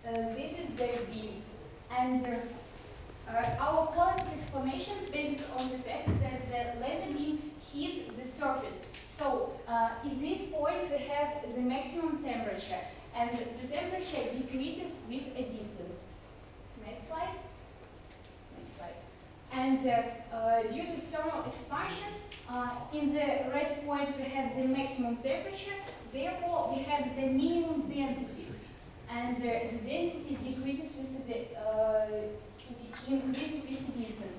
this is the beam. And our qualitative explanations based on the fact that the laser beam hits the surface. So in this point we have the maximum temperature, and the temperature decreases with a distance. Next slide. Next slide. And due to thermal expansions, in the red point we have the maximum temperature, therefore we have the minimum density. And the density decreases with the increases with the distance.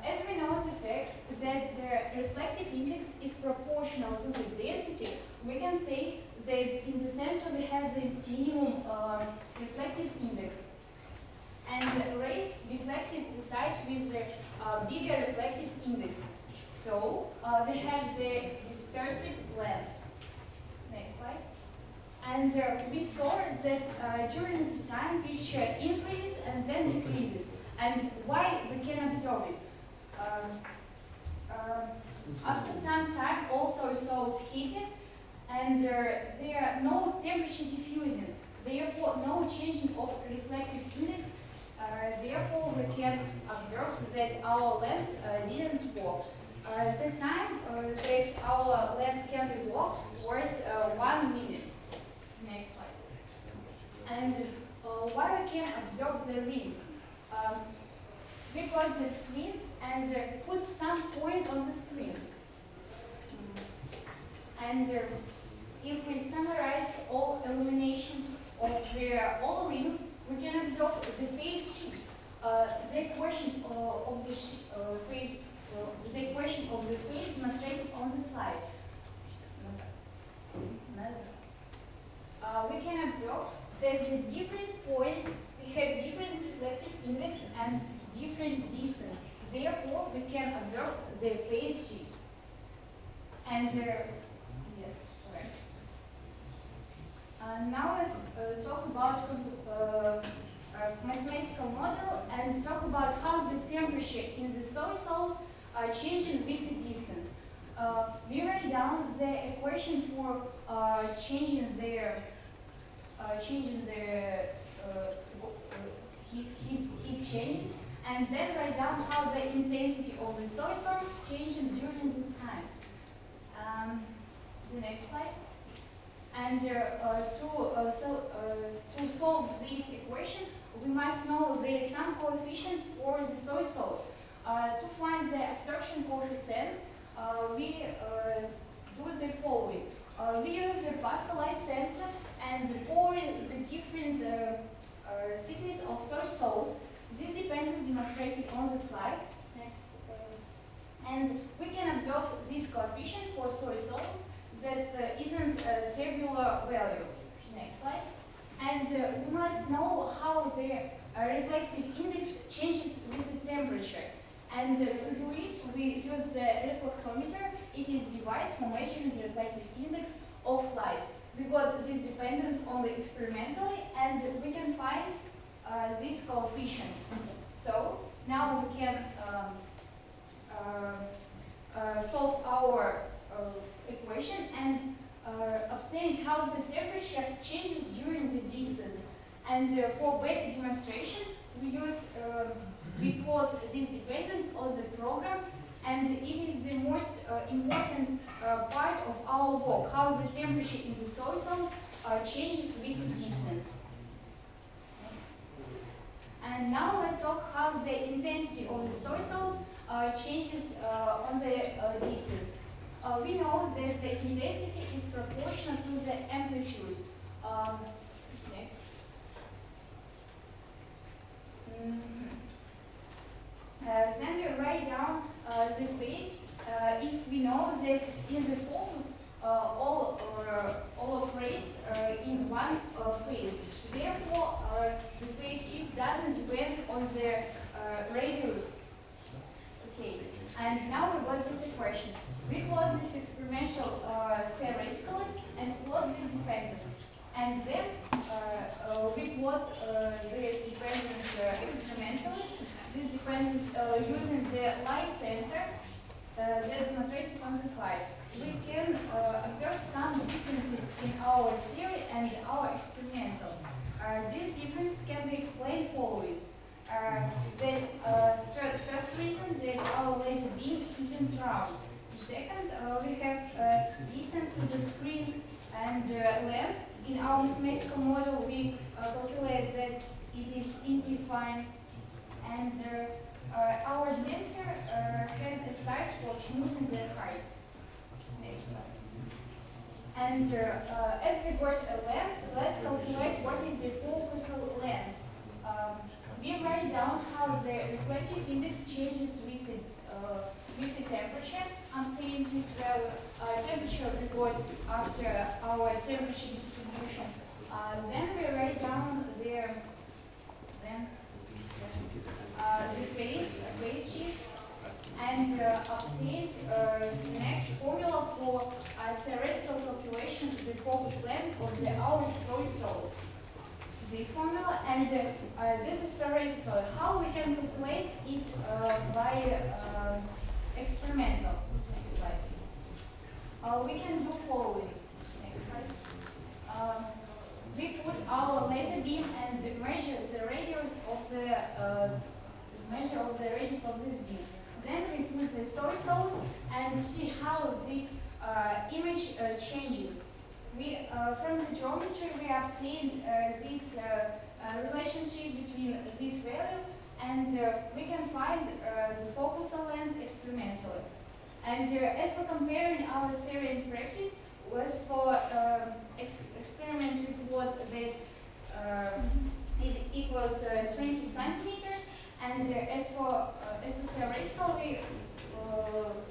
As we know the fact that the reflective index is proportional to the density, we can say that in the center we have the minimum reflective index. And the rays deflected the side with the bigger reflective index. So we have the dispersive lens. Next slide. And we saw that during the time picture increases and then decreases. And why we can observe it? After some time, also source heated, and there are no temperature diffusion. Therefore, no changing of reflective index. Therefore, we can observe that our lens didn't work. The time that our lens can work was 1 minute. Next slide. And why we can observe the rings? We got the screen and put some points on the screen. And if we summarize all illumination of all rings, we can observe the phase shift. The equation of the phase, the equation of the phase demonstrated on the slide. We can observe that the different points we have different reflective index and different distance. Therefore, we can observe the phase shift. And yes, correct. Now let's talk about mathematical model and talk about how the temperature in the solar cells are changing with the distance. We write down the equation for changing their heat changes, and then write down how the intensity of the solar cells changing during the time. The next slide. And to solve this equation, we must know the sum coefficient for the solar cells. To find the absorption coefficient, we do the following. We use the Pascal light sensor and pour the different thickness of solar cells. This depends demonstrated on the slide. Next. And we can observe this coefficient for solar cells that isn't a tabular value. Next slide. And we must know how the reflective index changes with the temperature. And to do it, we use the reflectometer. It is a device for measuring the reflective index of light. We got this dependence only experimentally, and we can find this coefficient. So now we can solve our equation and obtain how the temperature changes during the distance. And for better demonstration, we plot this dependence on the program, and it is the most important part of our work, how the temperature in the solar cells changes with the distance. And now let's talk how the intensity of the solar cells changes on the distance. We know that the intensity is proportional to the amplitude. Next. Then we write down the phase if we know that in the focus all of rays in one phase. Therefore, the phase shift doesn't depend on the radius. Okay, and now we got this equation. We plot this experimental theoretically and plot this dependence. And then we plot this dependence experimentally. This dependence using the light sensor that's demonstrated on the slide. We can observe some differences in our theory and our experimental. These differences can be explained following. First reason that our laser beam isn't round. Second, we have distance to the screen and lens. In our mathematical model, we calculate that it is indefined, and our sensor has a size for smoothing the height. Next slide. And as we got a lens, let's calculate what is the focal length. We write down how the reflective index changes with the temperature. Obtains this value. Temperature we got after our temperature distribution. Then we write down the phase shift, and obtain the next formula for theoretical calculation of the focus length of our soy sauce. This formula, and this is theoretical. How we can calculate it by experimental. Next slide. We can do following. Next slide. We put our laser beam and measure the radius of this beam. Then we put the soy sauce and see how this image changes. From the geometry, we obtained this relationship between this value, and we can find the focal length experimentally. And as for comparing our theory and practice, was for experiments we plot that it equals 20 centimeters, and as for theoretical,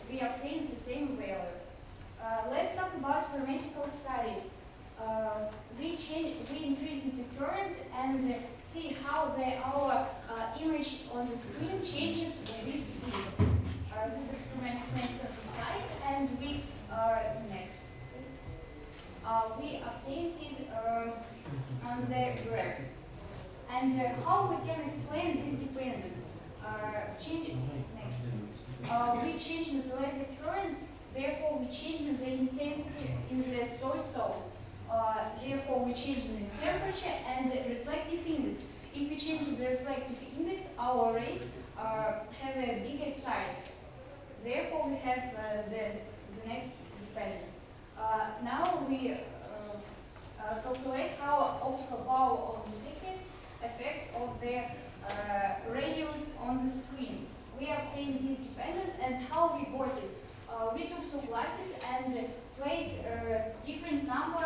we obtained the same value. Let's talk about parametrical studies. We increase the current and see how our image on the screen changes with this. This experiment is next on the slide, and we next. We obtained it on the graph. And how we can explain this dependence? We change the laser current. Therefore, we change the intensity in the soy sauce. Therefore, we change the temperature and the reflective index. If we change the reflective index, our rays have a bigger size. Therefore, we have the next dependence. Now we calculate how optical power of the thickness affects of the radius on the screen. We obtain this dependence, and how we got it. We took two glasses and played different number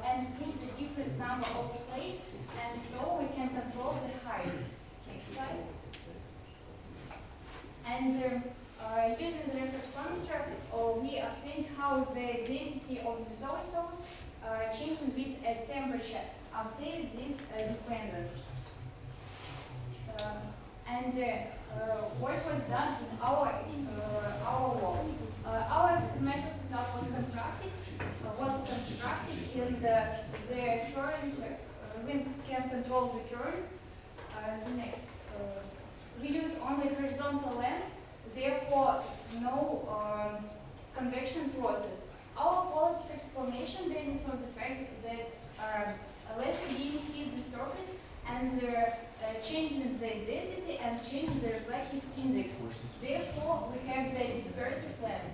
and put a different number of plates, and so we can control the height. Next slide. And using the reflectometer, we obtained how the density of the soy sauce changing with a temperature obtained this dependence. What was done in our work. Our experimental setup was constructed in the current. We can control the current. The next. We use only horizontal lens, therefore no convection process. Our qualitative explanation basis on the fact that a laser beam hits the surface and changing the density and changing the reflective index. Therefore, we have the dispersive lens.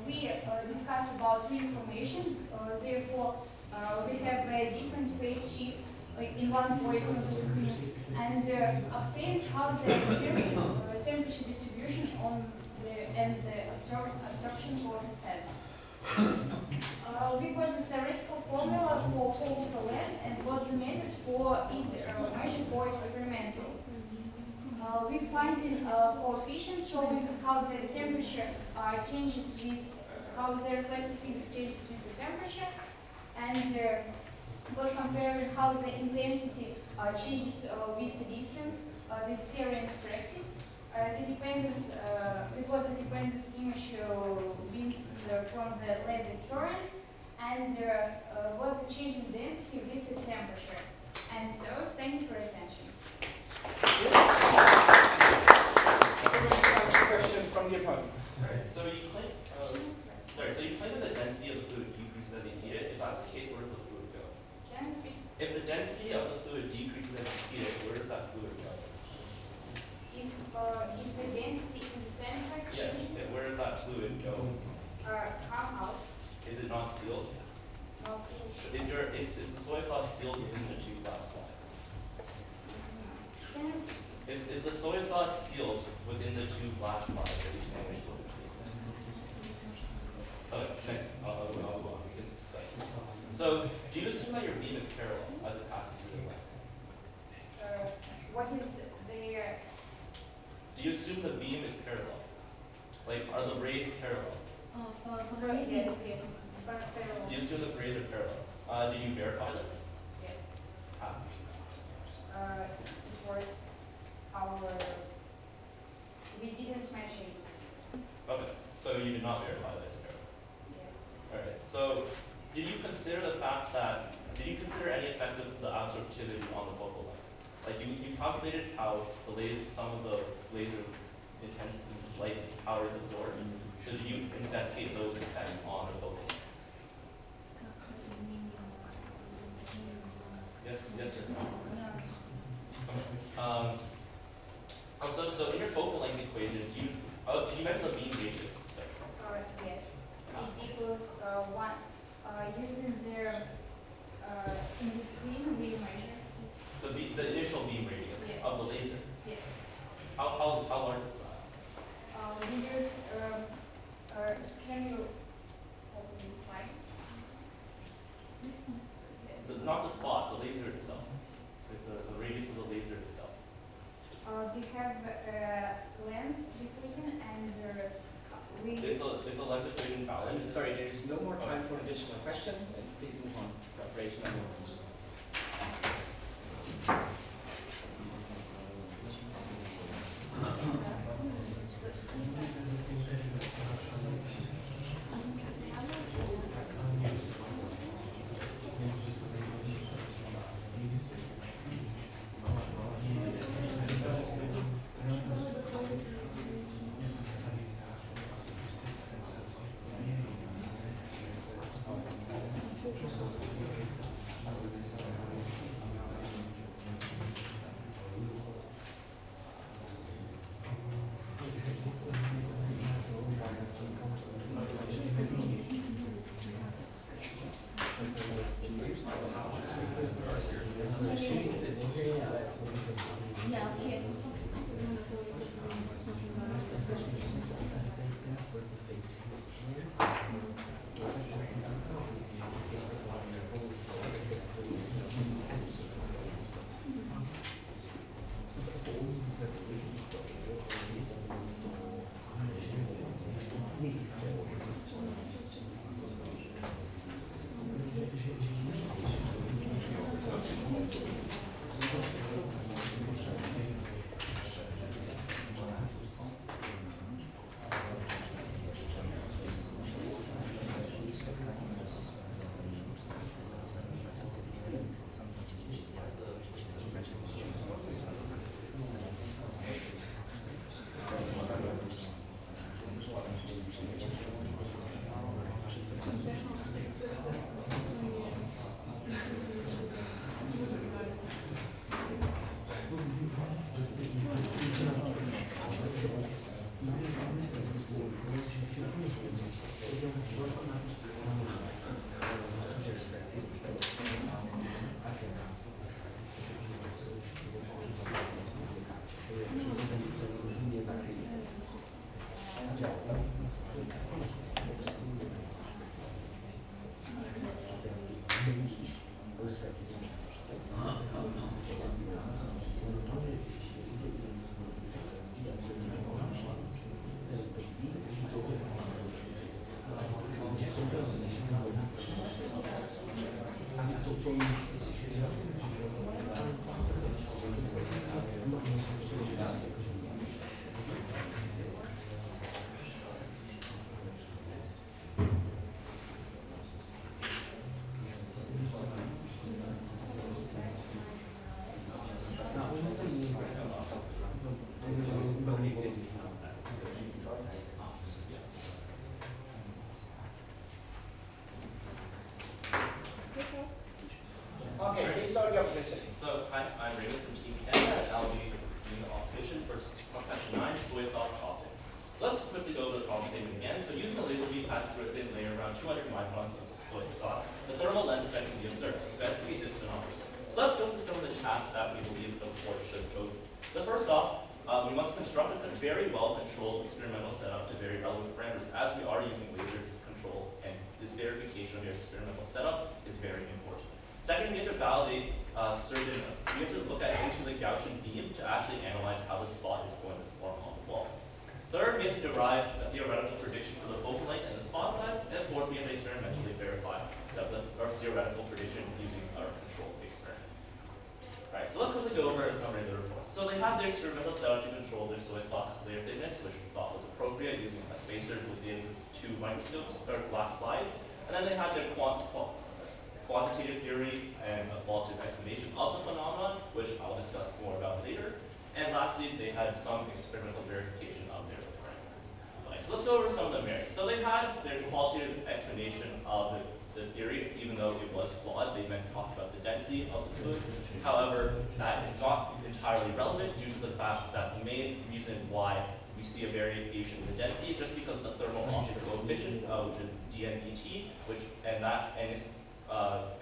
We discussed about reinformation. Therefore, we have a different phase shift in one point on the screen, and obtains how the temperature distribution on the absorption coefficient. We got the theoretical formula for focal length and was the method for measure for experimental. We find coefficients showing how the temperature changes with how the reflective index changes with the temperature, and was comparing how the intensity changes with the distance with theory and practice. The dependence, because the dependence image means from the laser current, and was the change in density with the temperature. And so, thank you for your attention. Question from the opponent. Alright, so you claim, that the density of the fluid decreases as you heat it. If that's the case, where does the fluid go? Can I repeat? if the density of the fluid decreases as heated, where does that fluid go? If the density in the center changes, Yeah, where does that fluid go? come out, Is it not sealed? not sealed. Is the soy sauce sealed within the 2 glass slides? Can you Is the soy sauce sealed within the 2 glass slides that you sandwiched over? Okay, next. I'll go on. We can discuss. So, do you assume that your beam is parallel as it passes through the lens? what is the Do you assume the beam is parallel? Like, are the rays parallel? yes, yes, Do you assume the rays are parallel? Did you verify this? yes. How? It was we didn't measure it. Okay, so you did not verify that it's parallel. Yes. Alright, so did you consider any effects of the absorptivity on the focal length? Like you calculated how some of the laser intensity light power is absorbed. So did you investigate those effects on the focal length? Yes or no? So in your focal length equation, did you measure the beam radius? Yes. It equals using their in the screen we measure The initial beam radius Yes. of the laser. yes. How large is that? We use can you open this slide? Yes. Not the spot, the laser itself. The radius of the laser itself. We have lens diffusion and we Is the lens equation I'm balanced? sorry, there is no more time for additional question. Please move on. Preparation and start your presentation. So, hi, I'm Raymond from Team Canada, and I'll be doing the opposition for question 9, soy sauce toppings. So let's quickly go over the problem statement again. So using a laser beam pass through a thin layer around 200 microns of soy sauce, the thermal lens effect can be observed. Investigate this phenomenon. So let's go through some of the tasks that we believe the report should go through. So first off, we must construct a very well-controlled experimental setup to very relevant parameters, as we are using lasers to control, and this verification of your experimental setup is very important. Second, we have to validate we have to look into the Gaussian beam to actually analyze how the spot is going to form on the wall. Third, we have to derive a theoretical prediction for the focal length and the spot size. And fourth, we have to experimentally verify our theoretical prediction using our controlled experiment. Alright, so let's quickly go over a summary of the report. So they had their experimental setup to control their soy sauce layer thickness, which we thought was appropriate using a spacer within 2 microscopes or glass slides. And then they had their quantitative theory and a qualitative explanation of the phenomenon, which I'll discuss more about later. And lastly, they had some experimental verification of their parameters. Right, so let's go over some of the merits. So they had their qualitative explanation of the theory, even though it was flawed. They meant to talk about the density of the fluid. However, that is not entirely relevant due to the fact that the main reason why we see a variation in the density is just because of the thermal object coefficient, which is dNET,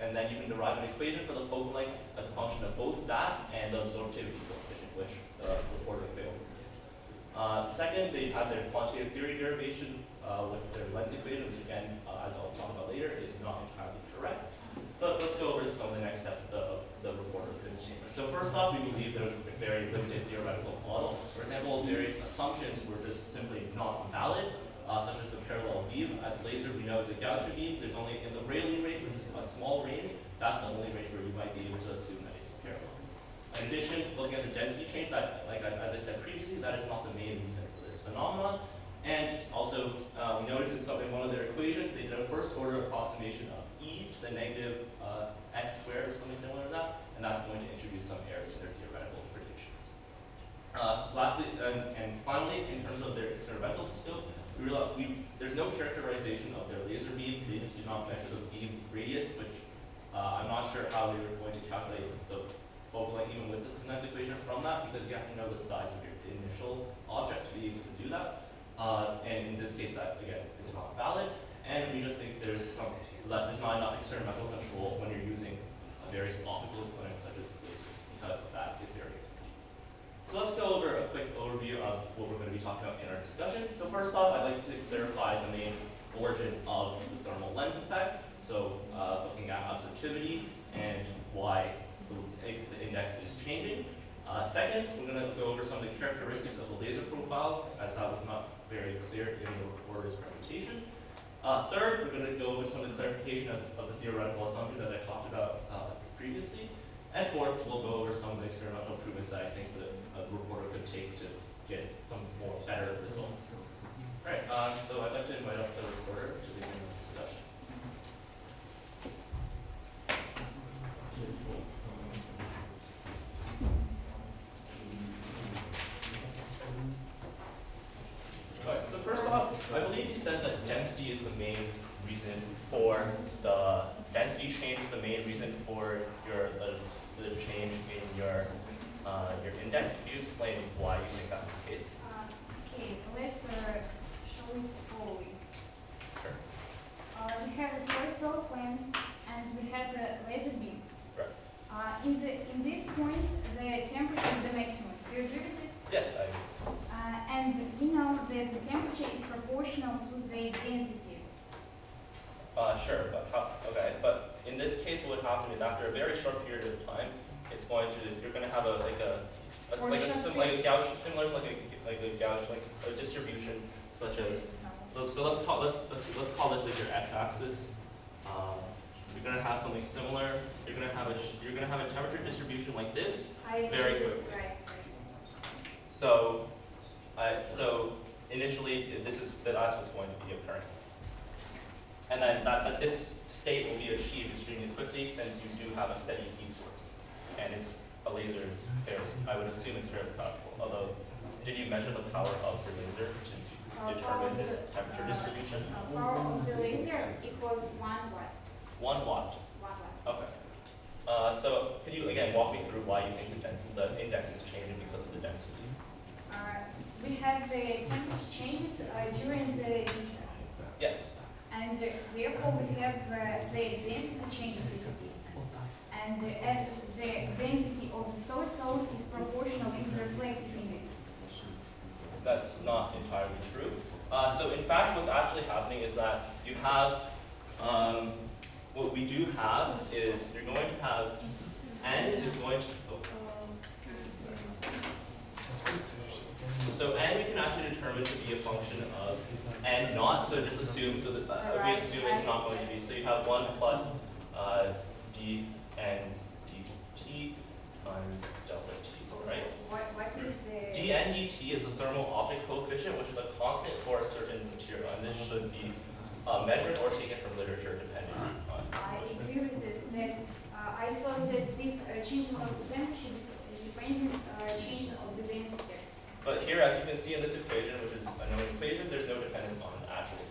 and then you can derive an equation for the focal length as a function of both that and the absorptivity coefficient, which the reporter failed to do. Second, they had their quantitative theory derivation with their lens equation, which again, as I'll talk about later, is not entirely correct. But let's go over some of the next steps the reporter could achieve. So first off, we believe there was a very limited theoretical model. For example, various assumptions were just simply not valid. Such as the parallel beam. As a laser, we know is a Gaussian beam. There's only in the Rayleigh range, which is a small range, that's the only range where you might be able to assume that it's parallel. In addition, looking at the density change, that, as I said previously, that is not the main reason for this phenomenon. And also, we noticed in one of their equations, they did a first order approximation of e to the negative x squared or something similar to that, and that's going to introduce some errors in their theoretical predictions. Lastly, and finally, in terms of their experimental scope, we realized there's no characterization of their laser beam. They did not measure the beam radius, which I'm not sure how they were going to calculate the focal length even with the lens equation from that, because you have to know the size of your initial object to be able to do that. And in this case, that again is not valid. And we just think there's not enough experimental control when you're using various optical components such as lasers, because that is very important. So let's go over a quick overview of what we're going to be talking about in our discussion. So first off, I'd like to clarify the main origin of the thermal lens effect. So looking at absorptivity and why the index is changing. Second, we're going to go over some of the characteristics of the laser profile, as that was not very clear in the reporter's presentation. Third, we're going to go over some of the clarification of the theoretical assumptions that I talked about previously. And fourth, we'll go over some of the experimental improvements that I think the reporter could take to get some more better results. All right, so I'd like to invite up the reporter to begin the discussion. All right, so first off, I believe you said that density is the main reason for the density change is the main reason for the change in your index. Can you explain why you think that's the case? Okay, let's show it slowly. Sure. We have the soy sauce lens and we have the laser beam. Right. In this point, the temperature is the maximum. Do you agree with it? Yes, I agree. And we know that the temperature is proportional to the density. Sure, but okay, but in this case, what would happen is after a very short period of time, you're going to have a gauge similar to a gauge a distribution such as. So let's call this like your x-axis. You're going to have something similar. You're going to have a temperature distribution like this very quickly. Right. So initially, that's what's going to be occurring. And then that this state will be achieved extremely quickly since you do have a steady heat source. And a laser is fairly, I would assume it's fairly powerful. Although, did you measure the power of the laser to determine this temperature distribution? Power of the laser equals 1 watt. 1 watt. 1 watt. Okay. So can you again walk me through why you think the index is changing because of the density? We have the temperature changes during the distance. Yes. And therefore we have the density changes with the distance. And as the density of the soy sauce is proportional to the reflective index. That's not entirely true. So in fact, what's actually happening is that you have, what we do have is you're going to have n is going to, so n we can actually determine to be a function of n naught, so just assume, so that we assume it's not going to be, so you have 1 plus d n dt times delta t, right? What is the... dn dt is the thermal optic coefficient, which is a constant for a certain material, and this should be measured or taken from literature depending on. I agree with it, that I saw that this changes of the temperature depends change of the density. But here, as you can see in this equation, which is a known equation, there's no dependence on actual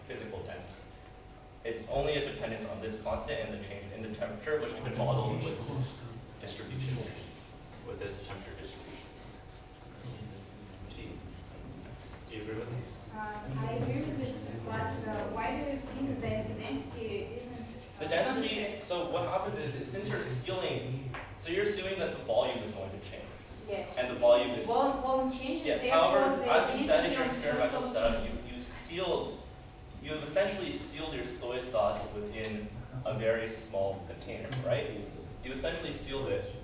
physical density. It's only a dependence on this constant and the change in the temperature, which we can model with this distribution, with this temperature distribution. T. Do you agree with this? I agree with this, but why do you think that the density isn't... The density, so what happens is since you're sealing, so you're assuming that the volume is going to change. Yes. And the volume is... Volume changes. Yes, however, as you said in your experimental setup, you have essentially sealed your soy sauce within a very small container, right? You essentially sealed it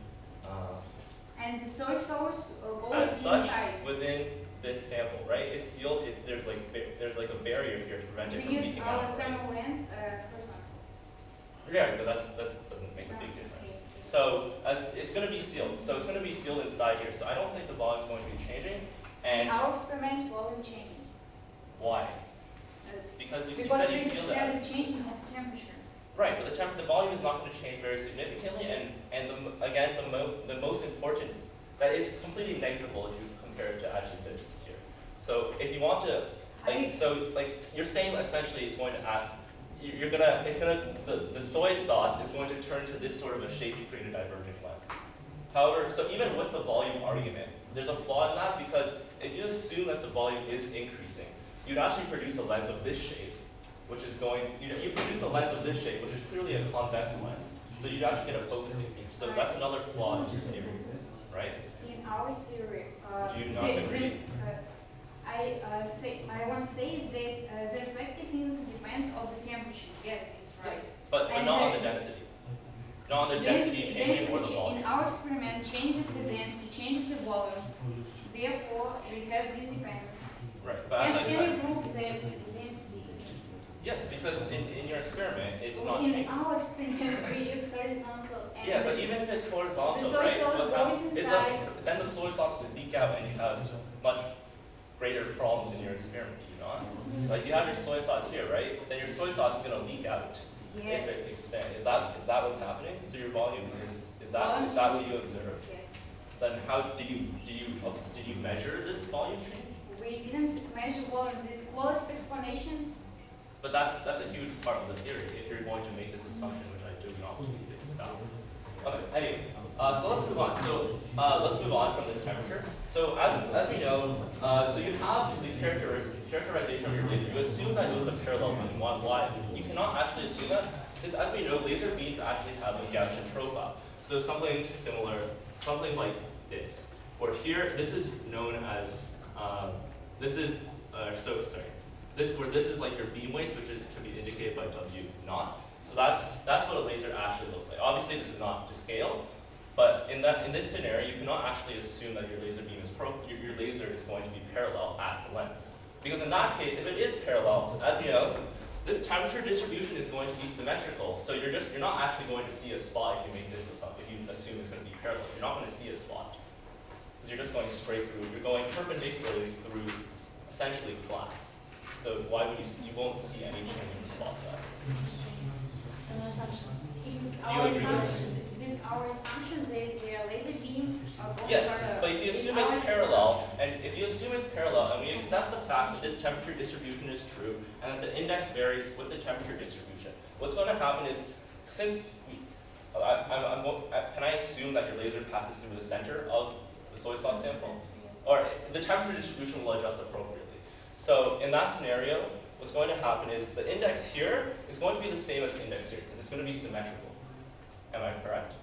and the soy sauce goes as such inside. within this sample, right? It's sealed. There's like a barrier here to prevent it We from use leaking our out. thermal lens, for example. Yeah, but that doesn't make a big difference. So as it's going to be sealed, so it's going to be sealed inside here. So I don't think the volume is going to be changing. And Our experiment volume changing. why? Because you Because said you sealed it. there is changing of the temperature. Right, but the volume is not going to change very significantly, and the most important, that it's completely negligible if you compare it to actually this here. So if you want to, you're saying essentially it's going to add, the soy sauce is going to turn to this sort of a shape to create a divergent lens. However, so even with the volume argument, there's a flaw in that because if you assume that the volume is increasing, you'd actually produce a lens of this shape, which is going, you produce a lens of this shape, which is clearly a convex lens. So you'd actually get a focusing feature. So that's another flaw in your theory, right? In our theory, Do you not agree? I want to say is that the reflective index depends on the temperature. Yes, it's right. But And not on the the- density. Not on the density changing or the density volume. in our experiment changes the density, changes the volume. Therefore, we have this dependence. Right, but as I Can you said, prove that the density? yes, because in your experiment, it's not In changing. our experiment, we use horizontal. And Yeah, but even if it's horizontal, the soy right? sauce what goes happens is inside. that then the soy sauce would leak out and you have much greater problems in your experiment, do you not? Like you have your soy sauce here, right? Then your soy sauce is going to leak out if Yes. it expands. Is that what's happening? So your volume is that what you observed? Yes. Then how did you measure this volume change? We didn't measure volume. This qualitative explanation. But that's a huge part of the theory if you're going to make this assumption, which I do not believe is valid. Okay, anyway, so let's move on. So let's move on from this temperature. So as we know, so you have the characterization of your laser. You assume that it was a parallel beam. Why? You cannot actually assume that, since as we know, laser beams actually have a Gaussian profile. So something similar, something like this. Where here, this is known as this is where this is like your beam waist, which is to be indicated by W naught. So that's what a laser actually looks like. Obviously, this is not to scale, but in this scenario, you cannot actually assume that your laser beam is your laser is going to be parallel at the lens, because in that case, if it is parallel, as you know, this temperature distribution is going to be symmetrical. So you're not actually going to see a spot if you make this assumption. If you assume it's going to be parallel, you're not going to see a spot because you're just going straight through. You're going perpendicularly through essentially glass. So why would you see? You won't see any change in the spot size. Since our assumption that the laser beams are going Yes, but if you assume it's parallel, and we accept the fact that this temperature distribution is true, and that the index varies with the temperature distribution, what's going to happen is, since can I assume that your laser passes through the center of the soy sauce sample? Or the temperature distribution will adjust appropriately. So in that scenario, what's going to happen is the index here is going to be the same as the index here. So it's going to be symmetrical. Am I correct?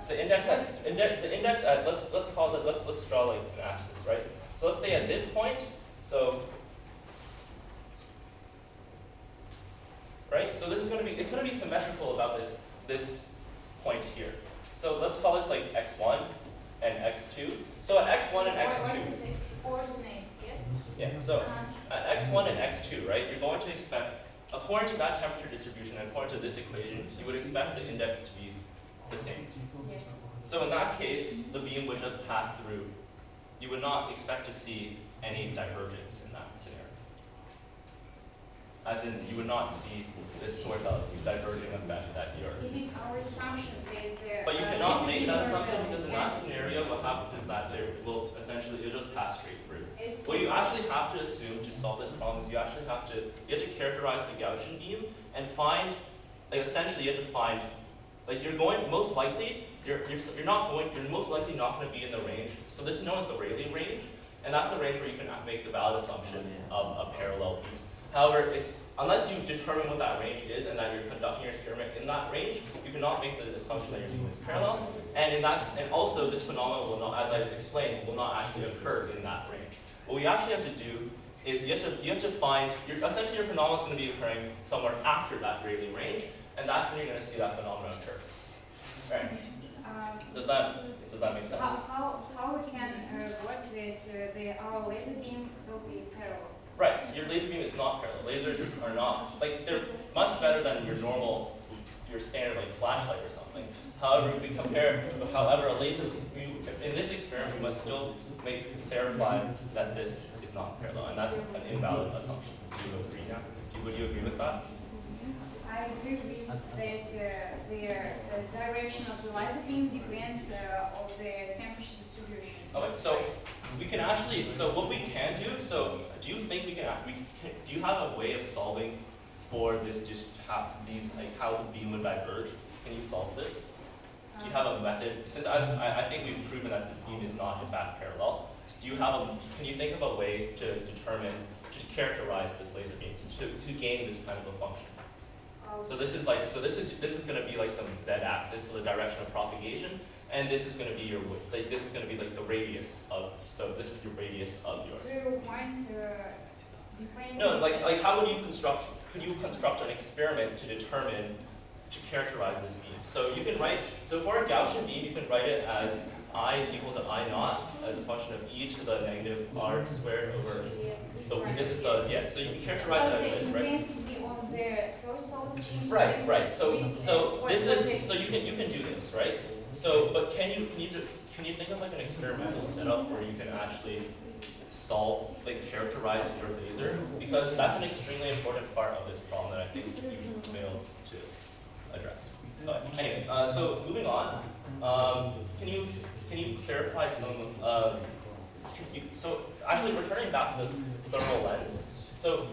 The index at let's call it let's draw like an axis, right? So let's say at this point, so right? So this is going to be symmetrical about this point here. So let's call this like x1 and x2. So at x1 and x2. Yeah. So at x1 and x2, right? You're going to expect, according to that temperature distribution and according to this equation, you would expect the index to be the same. Yes. So in that case, the beam would just pass through. You would not expect to see any divergence in that scenario. As in, you would not see this sort of diverging effect that you're. It is our assumption that But you cannot make that assumption because in that scenario, what happens is that it'll just pass straight through. What you actually have to assume to solve this problem is you have to characterize the Gaussian beam and find, like essentially you have to find, like you're most likely not going to be in the range. So this is known as the Rayleigh range, and that's the range where you can make the valid assumption of a parallel beam. However, unless you determine what that range is and that you're conducting your experiment in that range, you cannot make the assumption that your beam is parallel. And also this phenomenon will not, as I explained, will not actually occur in that range. What we actually have to do is you have to find essentially your phenomenon is going to be occurring somewhere after that Rayleigh range, and that's when you're going to see that phenomenon occur. Right? Does that make sense? How we can work that our laser beam will be parallel? Right, so your laser beam is not parallel. Lasers are not, they're much better than your standard like flashlight or something. However, if we compare, a laser, in this experiment, we must still clarify that this is not parallel, and that's an invalid assumption. Do you agree now? Would you agree with that? I agree with that the direction of the laser beam depends on the temperature distribution. Okay, so we can actually, what we can do, do you think do you have a way of solving for this, just how the beam would diverge? Can you solve this? Do you have a method, since I think we've proven that the beam is not in fact parallel, can you think of a way to characterize this laser beam, to gain this kind of a function? So this is going to be like some z-axis, so the direction of propagation, and this is going to be like the radius of. So this is your radius of your. So you want to define. No, like how would you construct? Could you construct an experiment to characterize this beam? So you can write. So for a Gaussian beam, you can write it as I is equal to I naught as a function of e to the negative r squared over. So this is the So you can characterize it as this, right? Intensity on the source changes. Right. So this is so you can do this, right? So but can you think of like an experimental setup where you can actually characterize your laser? Because that's an extremely important part of this problem that I think you failed to address. But anyway, so moving on, can you clarify some? So actually, returning back to the thermal lens. So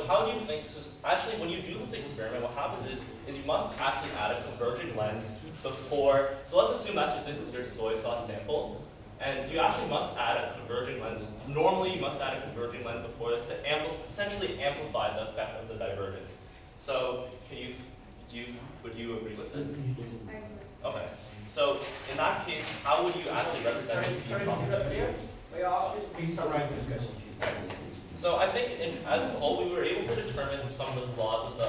how do you think? So actually, when you do this experiment, what happens is you must actually add a converging lens before. So let's assume this is your soy sauce sample, and you actually must add a converging lens. Normally, you must add a converging lens before this to essentially amplify the effect of the divergence. So would you agree with this? Okay. So in that case, how would you actually represent this beam propagation? Please summarize the discussion. So I think as a whole, we were able to determine some of the flaws of the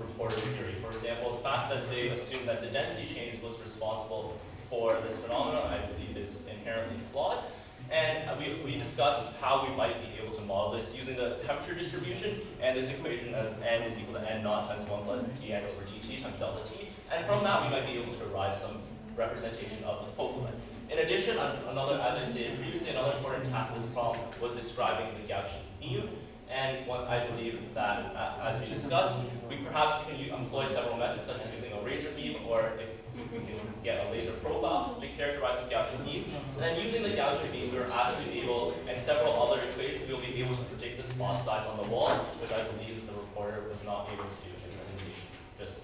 reporter theory. For example, the fact that they assumed that the density change was responsible for this phenomenon, I believe is inherently flawed. And we discussed how we might be able to model this using the temperature distribution and this equation of n is equal to n naught times 1 plus dn over dt times delta t. And from that, we might be able to derive some representation of the focal length. In addition, as I stated previously, another important task of this problem was describing the Gaussian beam. And I believe that, as we discussed, we perhaps can employ several methods, such as using a laser beam, or if we can get a laser profile to characterize the Gaussian beam. And then using the Gaussian beam, we're actually able, and several other equations, we'll be able to predict the spot size on the wall, which I believe the reporter was not able to do in the presentation. Just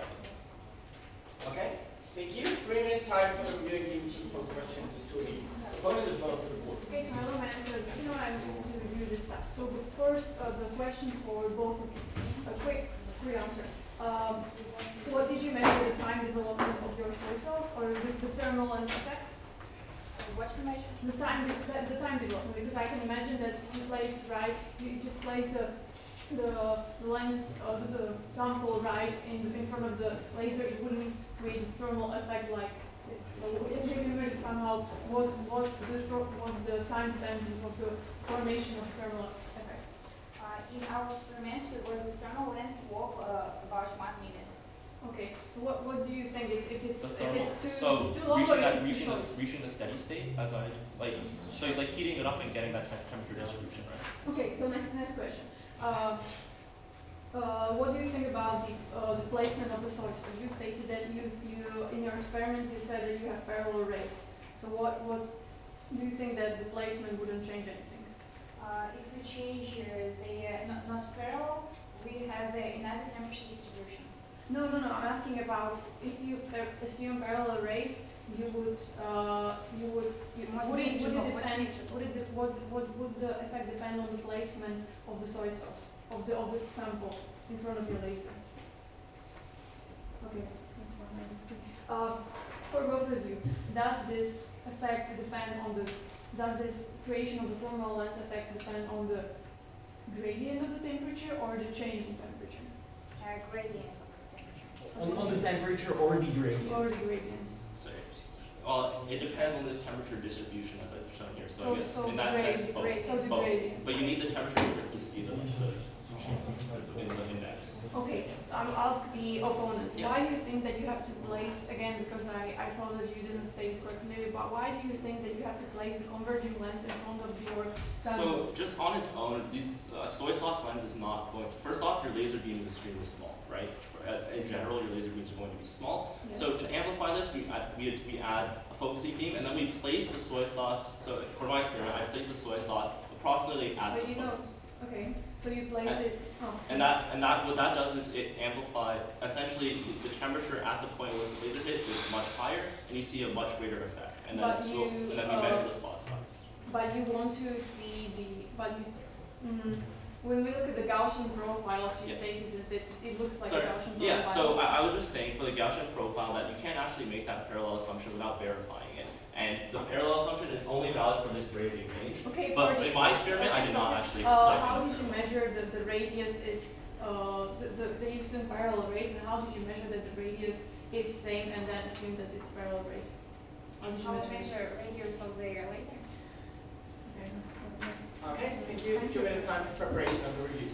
as a Okay, thank you. 3 minutes time for the community for questions and Q&A. The phone is as well as the board. Okay, so hello, ma'am. So I'm going to review this task. So the first, the question for both of you. A quick answer. So what did you measure the time development of your soy sauce, or just the thermal lens effect? What's the measure? The time development, because I can imagine that you place you just place the lens of the sample right in front of the laser. It wouldn't create a thermal effect like this. So if you measure somehow, what's the time dependence of the formation of thermal effect? In our experiments, we was the thermal lens walk about 1 minute. Okay, so what do you think if it's too so too long or it's too short? reaching the steady state as I like heating it up and getting that temperature distribution right. Okay, so next question. What do you think about the placement of the soy sauce? You stated that you in your experiments you said that you have parallel rays. So what do you think that the placement wouldn't change anything? If we change not parallel, we have another temperature distribution. No. I'm asking about if you assume parallel rays, would the effect depend on the placement of the soy sauce of the sample in front of your laser? Okay, that's fine. For both of you, does this effect depend on does this creation of the thermal lens effect depend on the gradient of the temperature or the change in temperature? Gradient of the temperature. On the temperature or the gradient? Or the gradient. So it depends on this temperature distribution as I've shown here. So I guess so in that the sense grade, so the both. gradient. But you need the temperature difference to see the in the index. Okay, I'll ask the opponent. Yeah. Why do you think that you have to place, again, because I thought that you didn't state correctly, but why do you think that you have to place the converging lens in front of your sample? So just on its own, these soy sauce lens is not going. First off, your laser beam is extremely small, right? In general, your laser beams are going to be small. Yes. So to amplify this, we add a focusing beam, and then we place the soy sauce. So for my experiment, I place the soy sauce approximately at But the you know, focus. okay, so you place it, And that what that does is it amplifies essentially the temperature at the point where the laser hit is much higher, and you see a much greater effect. And then we measure the spot size. But you want to see when we look at the Gaussian profiles, you Yeah. stated that it looks like Sorry. a Gaussian profile. Yeah, so I was just saying for the Gaussian profile that you can't actually make that parallel assumption without verifying it. And the parallel assumption is only valid for this gradient range. Okay, But for in my experiment, I did not actually how did you measure that the radius is they used in parallel rays, and how did you measure that the radius is same and then assume that it's parallel rays? How did you How we measure? measure radius of the laser? Okay. Okay, thank you. 2 minutes time for preparation of the reviews.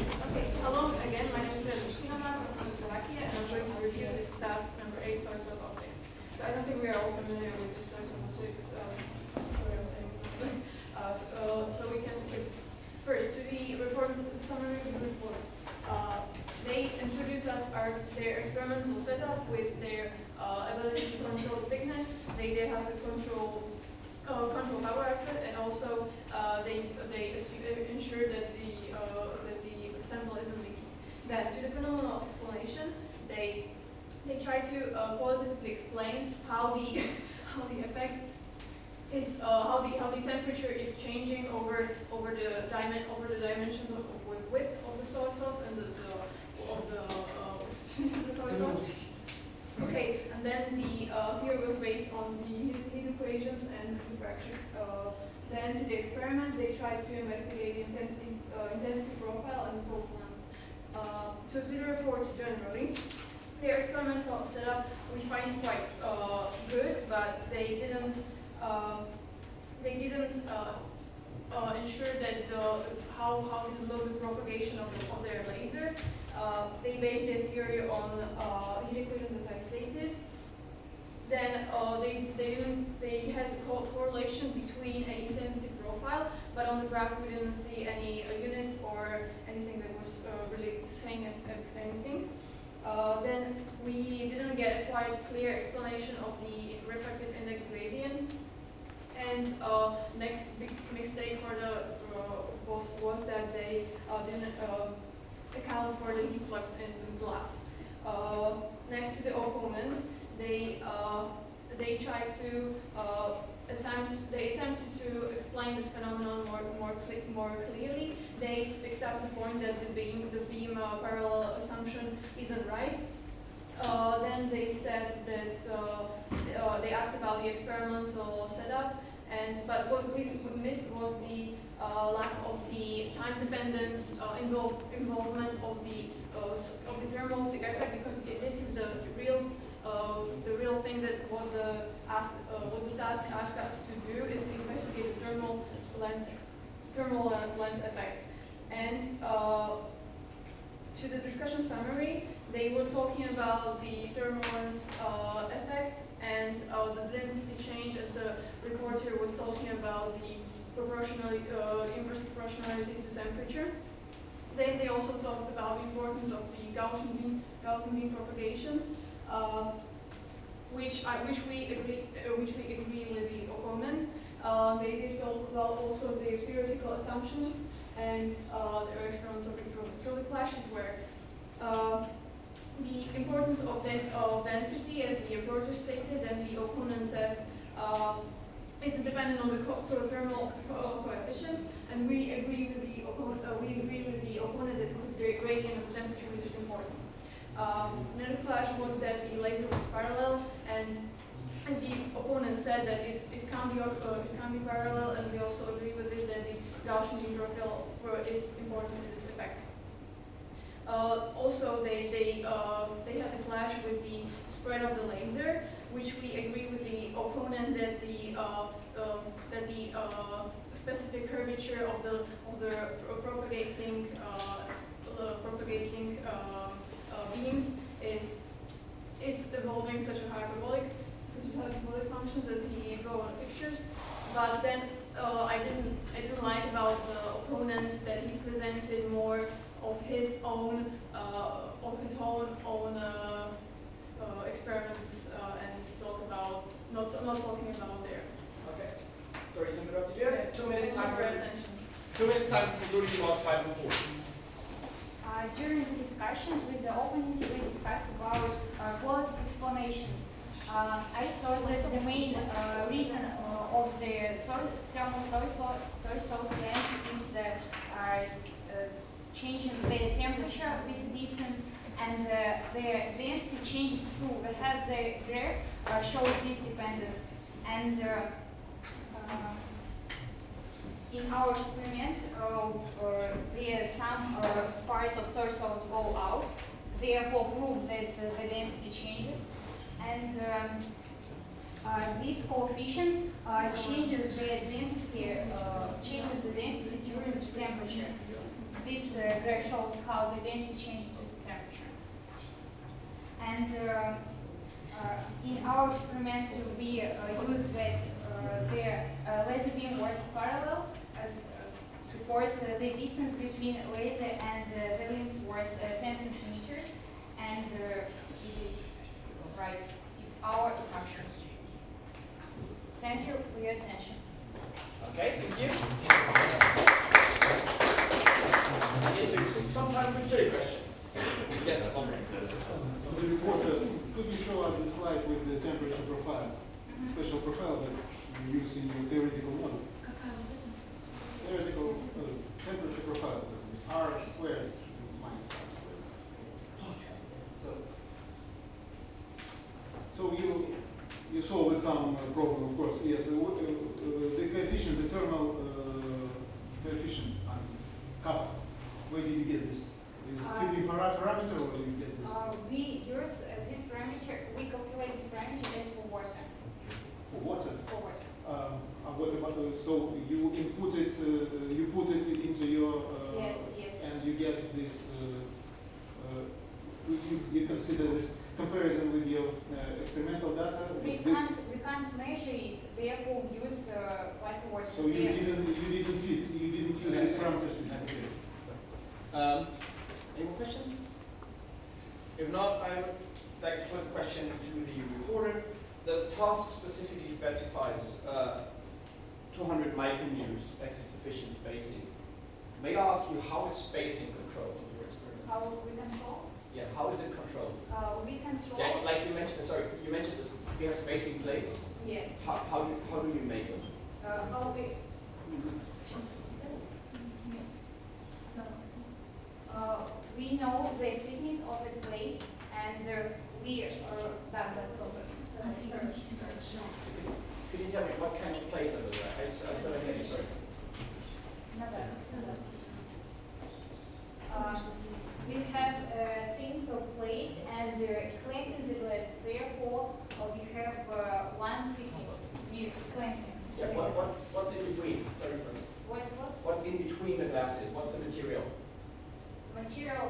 Okay, so hello again, my name is Kristina from Slovakia, and I'm going to review this task number 8, soy sauce optics. So I don't think we are all familiar with this soy sauce optics, sorry I'm saying so we can skip this. First, to the report, summary of the report. They introduced us their experimental setup with their ability to control thickness. They have the control power output, and also they ensure that the sample isn't leaking. Then, to the phenomenal explanation, they try to qualitatively explain how the effect is how the temperature is changing over the dimensions of width of the soy sauce and the soy sauce. Okay, and then the theory was based on the heat equations and diffraction. Then to the experiments, they tried to investigate the intensity profile and focal length. So to the report generally, their experimental setup we find quite good, but they didn't ensure that how to load the propagation of their laser. They based their theory on heat equations, as I stated. Then they had the correlation between an intensity profile, but on the graph we didn't see any units or anything that was really saying anything. Then we didn't get a quite clear explanation of the refractive index gradient. And next big mistake for the was that they didn't account for the heat flux in glass. Next to the opponent, they tried to attempted to explain this phenomenon more clearly. They picked up the point that the beam parallel assumption isn't right. Then they said that they asked about the experimental setup, but what we missed was the lack of the time dependence involvement of the thermal optic effect, because this is the real thing that what the task asked us to do is to investigate the thermal lens effect. And to the discussion summary, they were talking about the thermal lens effect and the density change, as the reporter was talking about the inverse proportionality to temperature. Then they also talked about the importance of the Gaussian beam propagation, which we agree with the opponent. They did talk about also the theoretical assumptions and their experimental improvement. So the clashes were the importance of density, as the reporter stated, and the opponent says it's dependent on the thermal coefficient, and we agree with the opponent that this is the gradient of temperature, which is important. Another clash was that the laser was parallel, and as the opponent said that it can't be parallel, and we also agree with this, that the Gaussian beam profile is important in this effect. Also, they had a clash with the spread of the laser, which we agree with the opponent that the specific curvature of the propagating beams is evolving such hyperbolic functions as he drew on pictures. But then I didn't like about the opponent that he presented more of his own experiments and talk about not talking about there. Okay. Sorry to interrupt you. Okay. 2 minutes time Thank you for for your attention. 2 minutes time for Guri about 5 and 4. During the discussion with the opponents, we discussed about quality explanations. I saw that the main reason of the thermal soy sauce lens is the changing the temperature with distance, and the density changes too. We have the graph shows this dependence, and in our experiment, some parts of soy sauce go out, therefore proves that the density changes, and this coefficient changes the density during the temperature. this graph shows how the density changes with the temperature. And in our experiment, we use that the laser beam was parallel, because the distance between laser and the lens was 10 centimeters, and it is right. It's our assumption. Thank you for your attention. Okay, thank you. Yes, there's some time for jury questions. Yes, Andre. The reporter, could you show us the slide with the temperature profile, special profile that you use in your theoretical model? Theoretical temperature profile, R squared minus R squared. So you solved some problem, of course. Yes, the coefficient, the thermal coefficient, kappa. Where did you get this? Is it fitting parameter, or did you get this? We use this parameter. We calculate this parameter as for water. For water. For water. What about so you input it, you put it into your Yes. and you get this. You consider this comparison with your experimental data. We can't measure it. Therefore, we use like water. So you didn't use these parameters. Any more questions? If not, I would like to pose a question to the reporter. The task specifically specifies 200 micrometers as sufficient spacing. May I ask you, how is spacing controlled in your experiment? How we control? Yeah, how is it controlled? We control. Yeah, like you mentioned, sorry, you mentioned this, we have spacing plates. Yes. How do you make them? How we? We know the thickness of the plate, and we Could you tell me what kind of plates are there? I don't get it, sorry. We have a thin plate and clamp in the glass. Therefore, we have one thickness with clamping. Yeah, what's in between? Sorry for What's in between the glasses? What's the material? Material.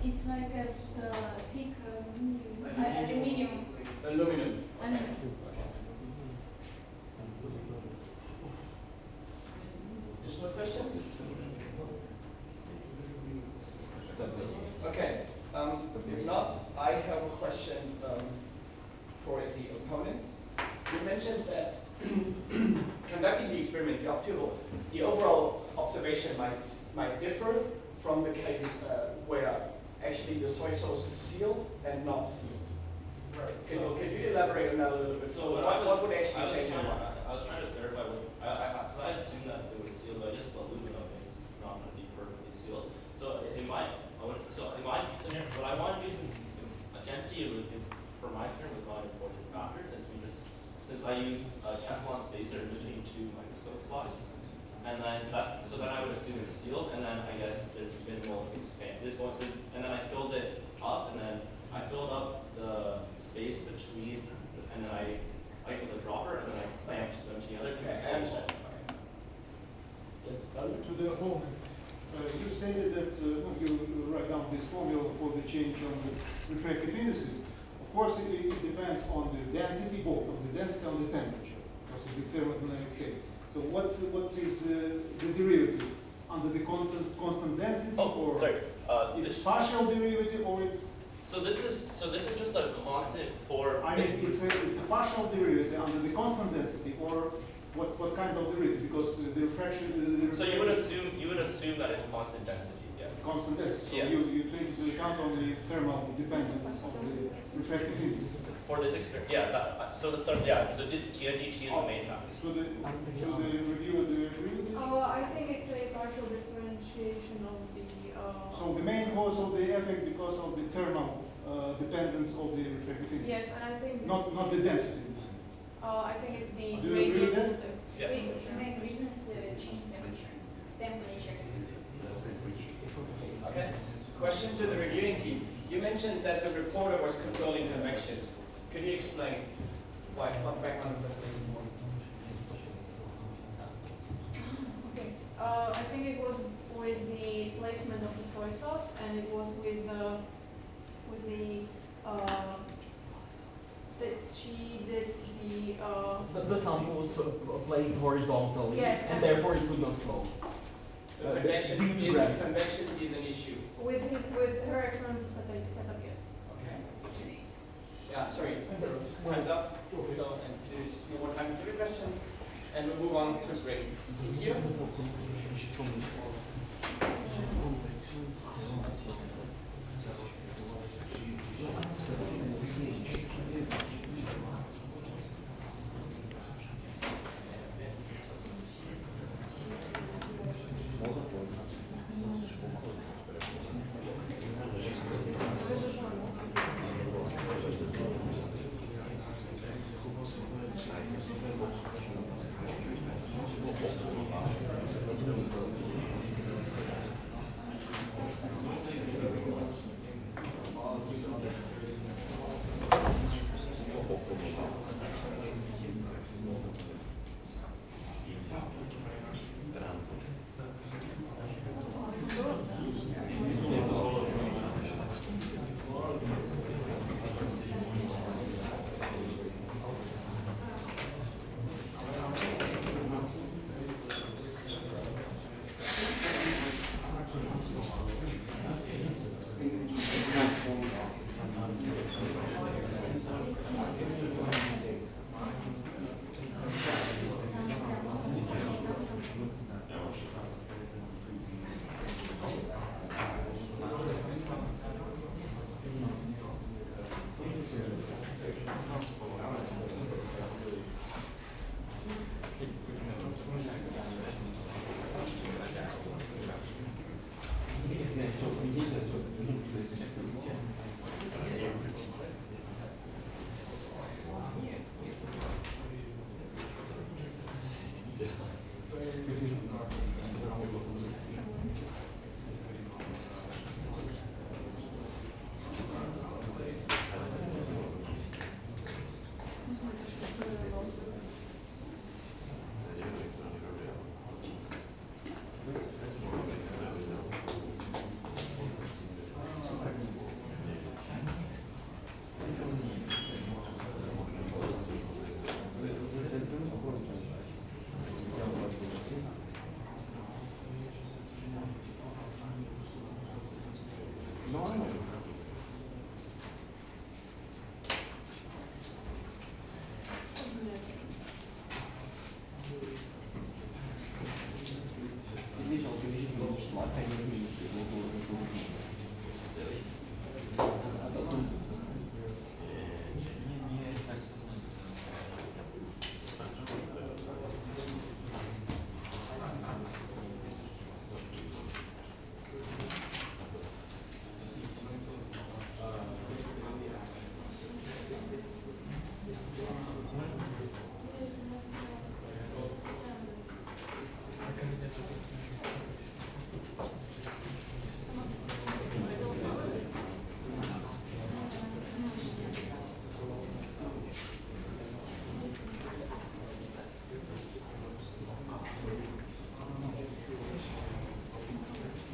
It's like a thick Aluminium. Aluminum. Okay. Additional questions? Okay. If not, I have a question for the opponent. You mentioned that conducting the experiment, the overall observation might differ from the case where actually the soy sauce is sealed and not sealed. Right. Can you elaborate on that a little bit? So what would actually change in one? I was trying to clarify what because I assumed that it was sealed, but I guess the aluminum is not going to be perfectly sealed. So in my scenario, what I want to do, since density for my experiment was not an important factor, since I used a Teflon spacer between two microscope slides, and then I would assume it's sealed, and then I guess there's minimal expand. And then I filled it up, and then I filled up the space between, and then I with a dropper, and then I clamped them together to hold it. Yes. To the opponent, you stated that you write down this formula for the change on the refractive indices. Of course, it depends on the density, both of the density and the temperature, because of the thermodynamic state. So what is the derivative under the constant density? Oh, sorry. It's partial derivative, or it's? So this is just a constant for. I mean, it's a partial derivative under the constant density, or what kind of derivative? Because the refraction. So you would assume that it's constant density. Yes. Constant density. So Yes. you take into account on the thermal dependence of the refractive index. For this experiment, so just T and DT is the main factor. So the reviewer, do you agree with this? I think it's a partial differentiation of the. So the main cause of the effect because of the thermal dependence of the refractive index. Yes, and I think. Not the density. I think it's the Do you agree with gradient. that? Yes. The main reason is change temperature. Okay. Question to the reviewing team. You mentioned that the reporter was controlling convection. Can you explain why? What background of this thing was? I think it was with the placement of the soy sauce, and it was with the that she did The sample was placed horizontally, Yes, and therefore it could not flow. So convection is an issue. with her experimental setup, yes. Okay. Yeah, sorry. Hands up. So, and there's no more time for your questions. And we'll move on to break. Here.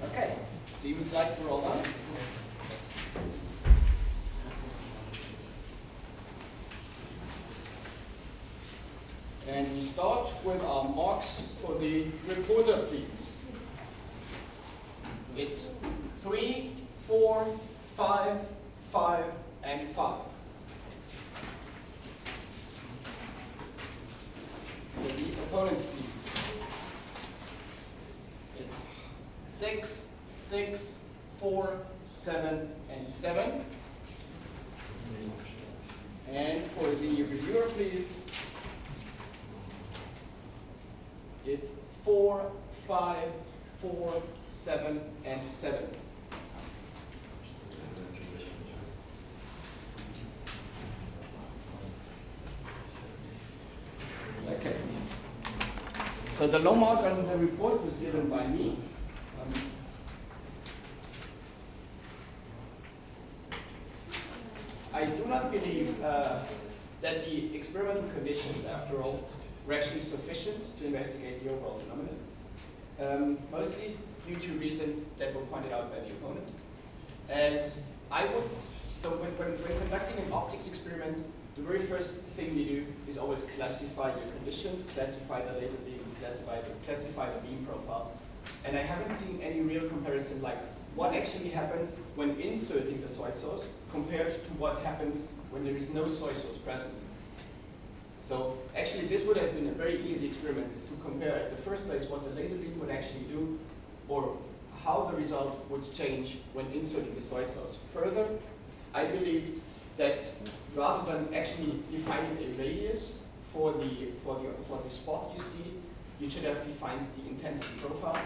Okay, seems like we're all done. And we start with our marks for the reporter, please. It's 3, 4, 5, 5, and 5. For the opponents, please. It's 6, 6, 4, 7, and 7. And for the reviewer, please. It's 4, 5, 4, 7, and 7. Okay. So the low mark on the report was given by me. I do not believe that the experimental conditions, after all, were actually sufficient to investigate the overall phenomenon. mostly due to reasons that were pointed out by the opponent. As I would, so when conducting an optics experiment, the very first thing you do is always classify your conditions, classify the laser beam, classify the beam profile. And I haven't seen any real comparison like what actually happens when inserting the soy sauce compared to what happens when there is no soy sauce present. So actually this would have been a very easy experiment to compare at the first place what the laser beam would actually do or how the result would change when inserting the soy sauce. Further, I believe that rather than actually defining a radius for the spot you see, you should have defined the intensity profile.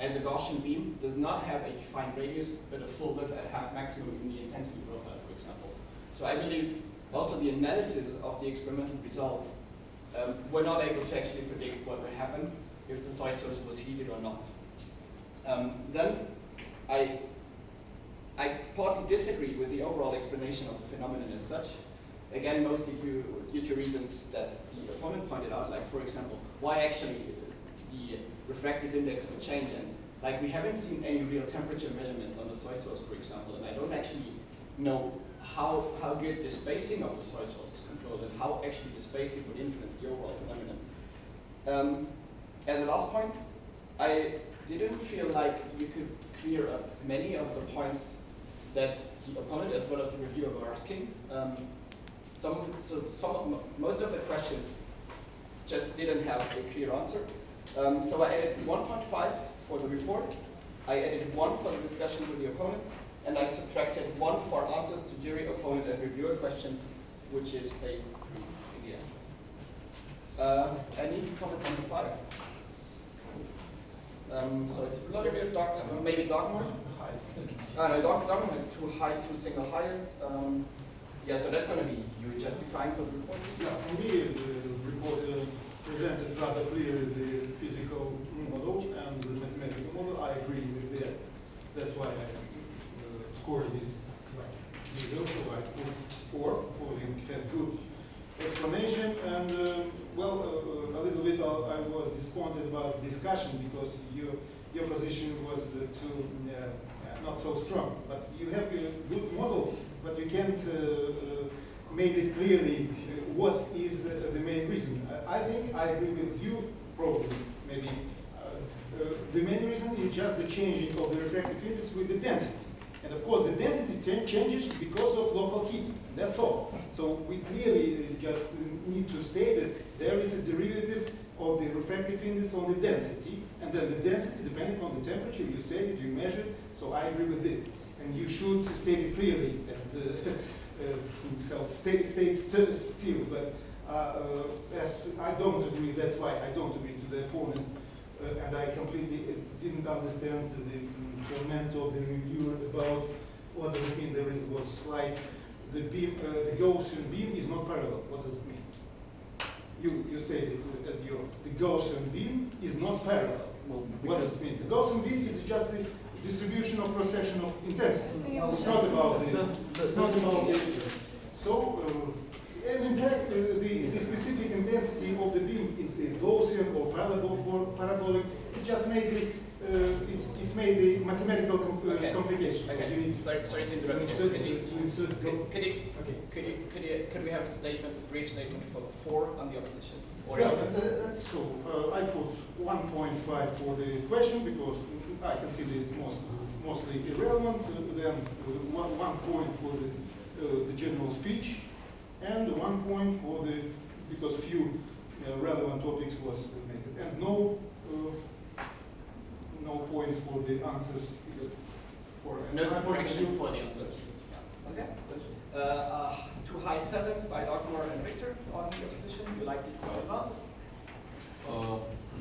As a Gaussian beam does not have a defined radius, but a full width at half maximum in the intensity profile, for example. So I believe also the analysis of the experimental results were not able to actually predict what would happen if the soy source was heated or not. Then I partly disagree with the overall explanation of the phenomenon as such. Again, mostly due to reasons that the opponent pointed out, like for example, why actually the refractive index would change. And like we haven't seen any real temperature measurements on the soy sauce, for example, and I don't actually know how good the spacing of the soy sauce is controlled and how actually the spacing would influence the overall phenomenon. As a last point, I didn't feel like you could clear up many of the points that the opponent as well as the reviewer were asking. Most of the questions just didn't have a clear answer. So I added 1.5 for the report, I added 1 for the discussion with the opponent, and I subtracted 1 for answers to jury, opponent, and reviewer questions, which is a 3 in the end. Any comments on the 5? So it's a little bit dark, maybe Dartmoor? No, Dartmoor has 2 single highest. Yeah, so that's going to be you justifying for the report? Yeah, for me, the report presented rather clearly the physical model and the mathematical model. I agree with that. That's why I scored it like middle, so I put 4. Pauline had good explanation, and a little bit I was disappointed about the discussion because your position was not so strong. But you have a good model, but you can't made it clearly what is the main reason. I think I agree with you, probably, maybe. The main reason is just the changing of the refractive index with the density. And of course, the density changes because of local heat. That's all. So we clearly just need to state that there is a derivative of the refractive index on the density, and then the density, depending on the temperature, you stated, you measured. So I agree with it. And you should state it clearly. So stay still, but as I don't agree, that's why I don't agree to the opponent, and I completely didn't understand the comment of the reviewer about what does it mean there was slight, the beam, the Gaussian beam is not parallel. What does it mean? You stated at the Gaussian beam is not parallel. Well, What does it mean? The Gaussian beam is just the distribution of cross-section of intensity. It's not about the. So, and in fact, the specific intensity of the beam, the Gaussian or parabolic, it just made the it's made the mathematical complication. Okay. Sorry to interrupt you. Could we have a statement, a brief statement for on the opposition? Or Yeah, that's so. I put 1.5 for the question because I consider it mostly irrelevant. Then 1 point for the general speech, and 1 point for because few relevant topics was made, and no points for the answers. no subtractions for the answers. Okay. Two high 7s by Dartmoor and Victor on the opposition. You like it quite a lot.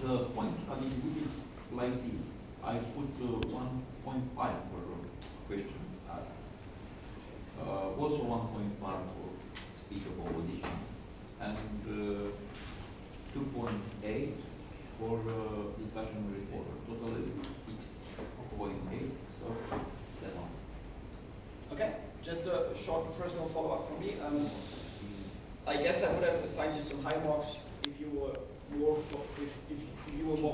The points are distributed like this. I put 1.5 for question asked. Also 1.1 for speaker opposition, and 2.8 for discussion report. Totally 6.8, so it's 7. Okay. Just a short personal follow-up from me. I guess I would have assigned you some high marks if you were more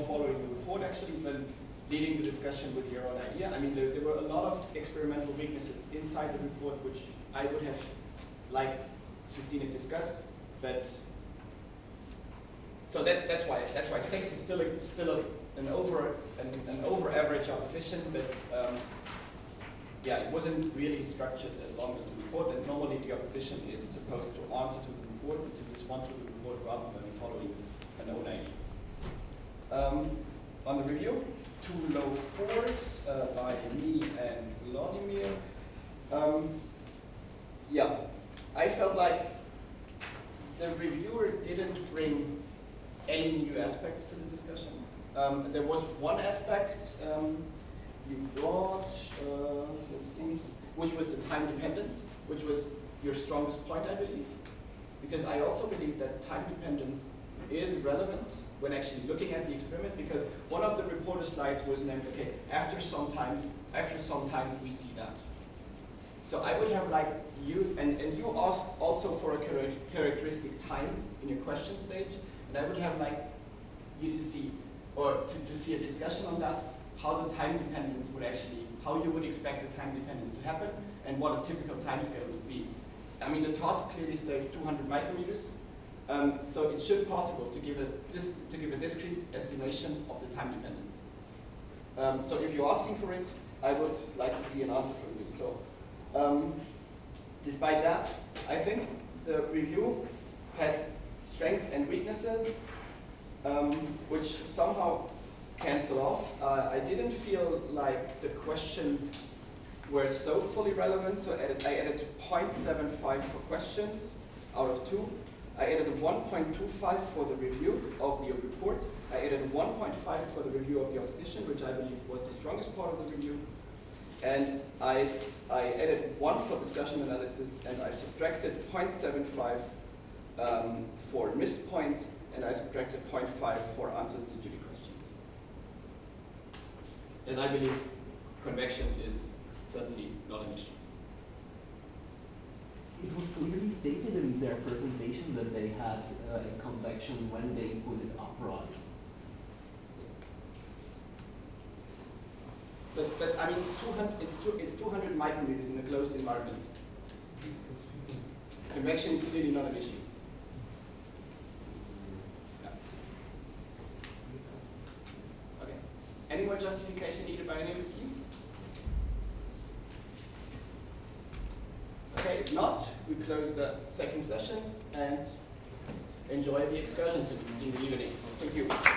following the report actually. actually been leading the discussion with your own idea. I mean, there were a lot of experimental weaknesses inside the report, which I would have liked to see it discussed, but so that's why 6 is still an over average opposition, but yeah, it wasn't really structured as long as the report, and normally the opposition is supposed to answer to the report, to respond to the report rather than following an own idea. On the review, 2 low 4s by me and Vladimir. Yeah, I felt like the reviewer didn't bring any new aspects to the discussion. There was one aspect you brought, let's see, which was the time dependence, which was your strongest point, I believe. Because I also believe that time dependence is relevant when actually looking at the experiment, because one of the reporter slides was named, okay, after some time we see that. So I would have like you, and you asked also for a characteristic time in your question stage, and I would have like you to see, or to see a discussion on that, how the time dependence would actually, how you would expect the time dependence to happen, and what a typical time scale would be. I mean, the task clearly states 200 micrometers, so it should be possible to give a discrete estimation of the time dependence. So if you're asking for it, I would like to see an answer from you. So, despite that, I think the review had strengths and weaknesses, which somehow cancel off. I didn't feel like the questions were so fully relevant, so I added 0.75 for questions out of 2. I added 1.25 for the review of the report. I added 1.5 for the review of the opposition, which I believe was the strongest part of the review. And I added 1 for discussion analysis, and I subtracted 0.75 for missed points, and I subtracted 0.5 for answers to jury questions. As I believe convection is certainly not an issue. It was clearly stated in their presentation that they had a convection when they put it upright. But I mean, 200 micrometers in a closed environment. Convection is clearly not an issue. Yeah. Okay. Any more justification needed by any of the teams? Okay, if not, we close the second session and enjoy the excursion in the evening. Thank you.